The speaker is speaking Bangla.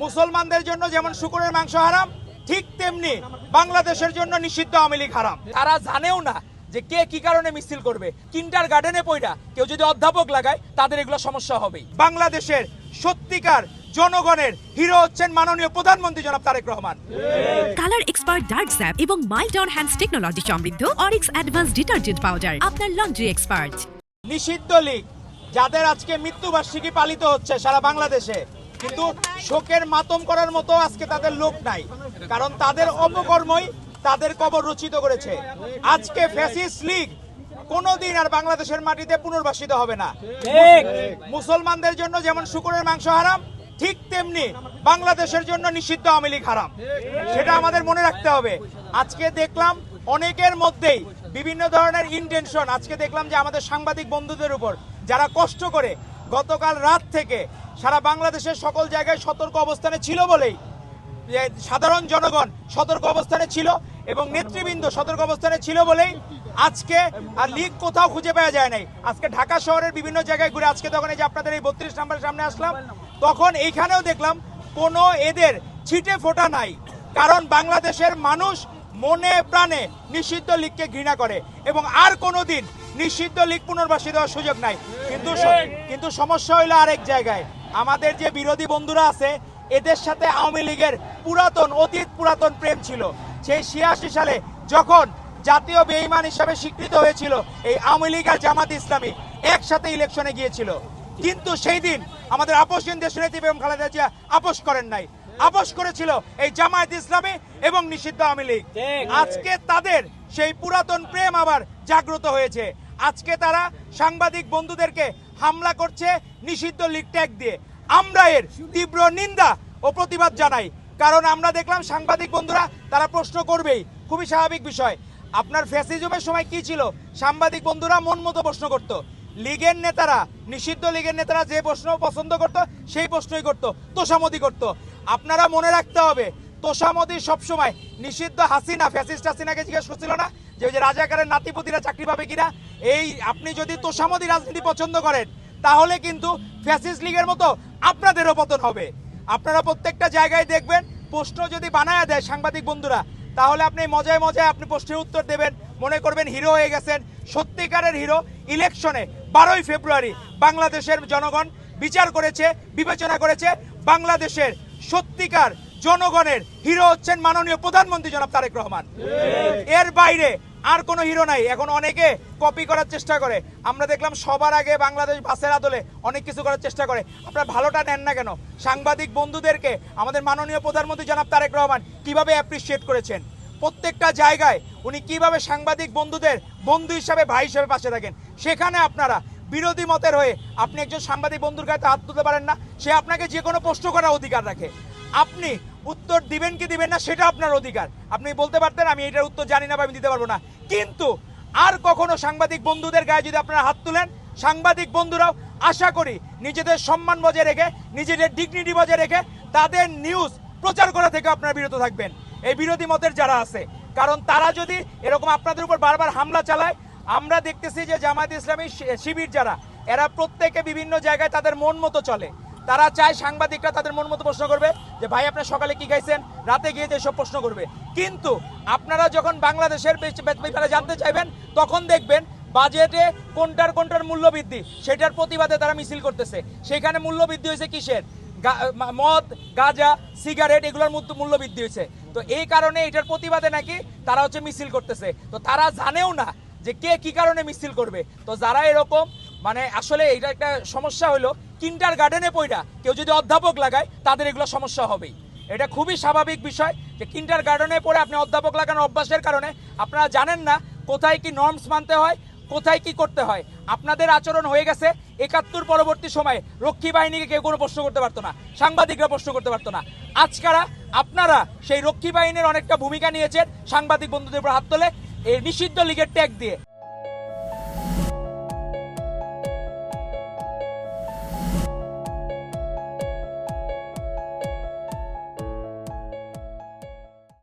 মুসলমানদের জন্য যেমন শুকরের মাংস হারাম, ঠিক তেমনি বাংলাদেশের জন্য নিষিদ্ধ আওয়ামী লীগ হারাম। তারা জানেও না যে কে কি কারণে মিছিল করবে। কিন্ডার গার্ডেনে পয়রা কেউ যদি অধ্যাপক লাগায় তাদের এগুলো সমস্যা হবে। বাংলাদেশের সত্যিকার জনগণের হিরো হচ্ছেন মাননীয় প্রধানমন্ত্রী জনাব Tarique Rahman. Colour expert dark sap এবং মাইল্ড অন হ্যান্ডস টেকনোলজি সমৃদ্ধ অরিক্স অ্যাডভান্স ডিটারজেন্ট পাউডার আপনার লন্ড্রি এক্সপার্ট। নিষিদ্ধ লীগ যাদের আজকে মৃত্যুবার্ষিকী পালিত হচ্ছে সারা বাংলাদেশে, কিন্তু শোকের মাতম করার মতো আজকে তাদের লোক নাই, কারণ তাদের অপকর্মই তাদের কবর রচিত করেছে। আজকে ফ্যাসিস্ট লীগ কোনোদিন আর বাংলাদেশের মাটিতে পুনর্বাসিত হবে না। মুসলমানদের জন্য যেমন শুকরের মাংস হারাম, ঠিক তেমনি বাংলাদেশের জন্য নিষিদ্ধ আওয়ামী লীগ হারাম। সেটা আমাদের মনে রাখতে হবে। আজকে দেখলাম অনেকের মধ্যেই বিভিন্ন ধরনের ইন্টেনশন। আজকে দেখলাম যে আমাদের সাংবাদিক বন্ধুদের উপর যারা কষ্ট করে গতকাল রাত থেকে সারা বাংলাদেশের সকল জায়গায় সতর্ক অবস্থানে ছিল বলেই, সাধারণ জনগণ সতর্ক অবস্থানে ছিল এবং নেতৃবৃন্দ সতর্ক অবস্থানে ছিল বলেই আজকে আর লীগ কোথাও খুঁজে পাওয়া যায় নাই। আজকে ঢাকা শহরের বিভিন্ন জায়গায় ঘুরে আজকে তখন এই যে আপনাদের এই 32 নম্বরের সামনে আসলাম, তখন এইখানেও দেখলাম কোনো এদের ছিটে ফোটা নাই। কারণ বাংলাদেশের মানুষ মনে প্রাণে নিষিদ্ধ লীগকে ঘৃণা করে এবং আর কোনোদিন নিষিদ্ধ লীগ পুনর্বাসিত হওয়ার সুযোগ নাই। কিন্তু সমস্যা হইলো আরেক জায়গায়। আমাদের যে বিরোধী বন্ধুরা আছে, এদের সাথে আওয়ামী লীগের পুরাতন প্রেম ছিল। সেই 86 সালে যখন জাতীয় বেঈমান হিসাবে স্বীকৃত হয়েছিল এই আওয়ামী লীগ আর জামাত ইসলামী একসাথে ইলেকশনে গিয়েছিল, কিন্তু সেই দিন আমাদের আপসহীন দেশনেত্রী বেগম খালেদা জিয়া আপোষ করেন নাই। আপোষ করেছিল এই জামায়াত ইসলামী এবং নিষিদ্ধ আওয়ামী লীগ। আজকে তাদের সেই পুরাতন প্রেম আবার জাগ্রত হয়েছে। আজকে তারা সাংবাদিক বন্ধুদেরকে হামলা করছে নিষিদ্ধ লীগ ট্যাগ দিয়ে। আমরা এর তীব্র নিন্দা ও প্রতিবাদ জানাই, কারণ আমরা দেখলাম সাংবাদিক বন্ধুরা তারা প্রশ্ন করবেই, খুবই স্বাভাবিক বিষয়। আপনার ফ্যাসিজমের সময় কি ছিল? সাংবাদিক বন্ধুরা মন মতো প্রশ্ন করত। লীগের নেতারা, নিষিদ্ধ লীগের নেতারা যে প্রশ্ন পছন্দ করত সেই প্রশ্নই করত, তোষামোদি করত। আপনারা মনে রাখতে হবে, তোষামোদি সবসময় নিষিদ্ধ হাসিনা, ফ্যাসিস্ট হাসিনাকে জিজ্ঞেস করছিল না যে ওই যে রাজাকারের নাতিপুতিরা চাকরি পাবে কিনা। এই আপনি যদি তোষামোদি রাজনীতি পছন্দ করেন তাহলে কিন্তু ফ্যাসিস্ট লীগের মতো আপনাদেরও পতন হবে। আপনারা প্রত্যেকটা জায়গায় দেখবেন প্রশ্ন যদি বানায়া দেয় সাংবাদিক বন্ধুরা, তাহলে আপনি মজায় মজায় আপনি প্রশ্নের উত্তর দেবেন, মনে করবেন হিরো হয়ে গেছেন। সত্যিকারের হিরো ইলেকশনে 12ই ফেব্রুয়ারি বাংলাদেশের জনগণ বিচার করেছে, বিবেচনা করেছে। বাংলাদেশের সত্যিকার জনগণের হিরো হচ্ছেন মাননীয় প্রধানমন্ত্রী জনাব তারেক রহমান। এর বাইরে আর কোনো হিরো নাই। এখন অনেকে কপি করার চেষ্টা করে। আমরা দেখলাম সবার আগে বাংলাদেশ বাসের আদলে অনেক কিছু করার চেষ্টা করে। আপনারা ভালোটা নেন না কেন? সাংবাদিক বন্ধুদেরকে আমাদের মাননীয় প্রধানমন্ত্রী জনাব তারেক রহমান কিভাবে অ্যাপ্রিসিয়েট করেছেন, প্রত্যেকটা জায়গায় উনি কিভাবে সাংবাদিক বন্ধুদের বন্ধু হিসাবে, ভাই হিসাবে পাশে থাকেন। সেখানে আপনারা বিরোধী মতের হয়ে আপনি একজন সাংবাদিক বন্ধুর গায়ে হাত তুলতে পারেন না। সে আপনাকে যে কোনো প্রশ্ন করার অধিকার রাখে। আপনি উত্তর দিবেন কি দিবেন না সেটা আপনার অধিকার। আপনি বলতে পারতেন আমি এটার উত্তর জানি না বা আমি দিতে পারবো না, কিন্তু আর কখনো সাংবাদিক বন্ধুদের গায়ে যদি আপনারা হাত তুলেন, সাংবাদিক বন্ধুরাও আশা করি নিজেদের সম্মান বজায় রেখে, নিজেদের ডিগনিটি বজায় রেখে তাদের নিউজ প্রচার করা থেকে আপনারা বিরত থাকবেন, এই বিরোধী মতের যারা আছে। কারণ তারা যদি এরকম আপনাদের উপর বারবার হামলা চালায়, আমরা দেখতেছি যে জামায়াত ইসলামী শিবির যারা, এরা প্রত্যেকে বিভিন্ন জায়গায় তাদের মন মতো চলে। তারা চায় সাংবাদিকরা তাদের মন মতো প্রশ্ন করবে যে ভাই আপনার সকালে কি খাইছেন, রাতে গিয়ে যে সব প্রশ্ন করবে। কিন্তু আপনারা যখন বাংলাদেশের ব্যাপারে জানতে চাইবেন, তখন দেখবেন বাজেটে কোনটার মূল্য বৃদ্ধি, সেটার প্রতিবাদে তারা মিছিল করতেছে। সেখানে মূল্য বৃদ্ধি হয়েছে কিসের? মদ, গাঁজা, সিগারেট, এগুলোর মূল্য বৃদ্ধি হয়েছে। তো এই কারণে এটার প্রতিবাদে নাকি তারা হচ্ছে মিছিল করতেছে। তো তারা জানেও না যে কে কি কারণে মিছিল করবে। তো যারা এরকম মানে আসলে এটা একটা সমস্যা হলো, কিন্ডার গার্ডেনে পয়রা কেউ যদি অধ্যাপক লাগায় তাদের এগুলো সমস্যা হবেই। এটা খুবই স্বাভাবিক বিষয় যে কিন্ডার গার্ডেনে পড়ে আপনি অধ্যাপক লাগানোর অভ্যাসের কারণে আপনারা জানেন না কোথায় কি নর্মস মানতে হয়, কোথায় কি করতে হয়। আপনাদের আচরণ হয়ে গেছে 71 পরবর্তী সময়ে রক্ষী বাহিনীকে কেউ কোনো প্রশ্ন করতে পারতো না, সাংবাদিকরা প্রশ্ন করতে পারতো না। আজকারা আপনারা সেই রক্ষী বাহিনীর অনেকটা ভূমিকা নিয়েছেন সাংবাদিক বন্ধুদের উপর হাত তোলে এই নিষিদ্ধ লীগের ট্যাগ দিয়ে।